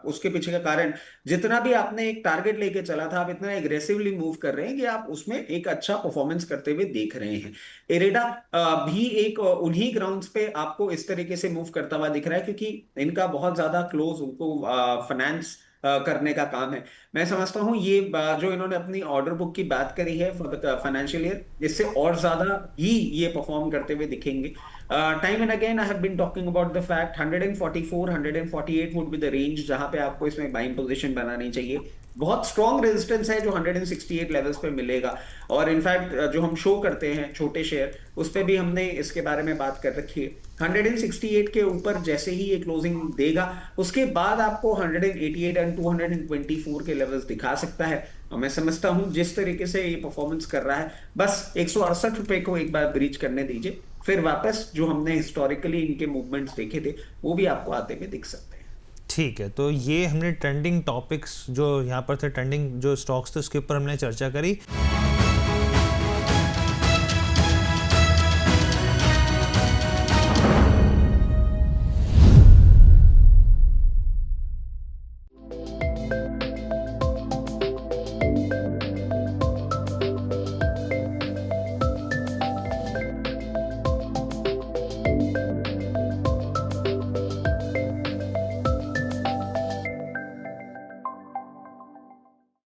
उसके पीछे का कारण, जितना भी आपने एक टारगेट लेके चला था, आप इतना एग्रेसिवली मूव कर रहे हैं कि आप उसमें एक अच्छा परफॉर्मेंस करते हुए देख रहे हैं। इरेडा भी एक उन्हीं ग्राउंड्स पे आपको इस तरीके से मूव करता हुआ दिख रहा है, क्योंकि इनका बहुत ज्यादा क्लोज उनको फाइनेंस करने का काम है। मैं समझता हूँ ये जो इन्होंने अपनी ऑर्डर बुक की बात करी है फाइनेंशियल ईयर, इससे और ज्यादा ही ये परफॉर्म करते हुए दिखेंगे। Time and again I have been talking about the fact 144 148 would be the range जहां पे आपको इसमें बाइंग पोजीशन बनानी चाहिए। बहुत स्ट्रॉन्ग रेजिस्टेंस है जो 168 लेवल्स पे मिलेगा। और इनफैक्ट जो हम शो करते हैं छोटे शेयर, उस पे भी हमने इसके बारे में बात कर रखी है। 168 के ऊपर जैसे ही ये क्लोजिंग देगा, उसके बाद आपको 188 एंड 224 के लेवल्स दिखा सकता है। और मैं समझता हूं जिस तरीके से ये परफॉर्मेंस कर रहा है, बस 168 रुपए को एक बार ब्रीच करने दीजिए, फिर वापस जो हमने हिस्टोरिकली इनके मूवमेंट्स देखे थे वो भी आपको आते हुए दिख सकते हैं। ठीक है, तो ये हमने ट्रेंडिंग टॉपिक्स जो यहाँ पर थे, ट्रेंडिंग जो स्टॉक्स थे उसके ऊपर हमने चर्चा करी।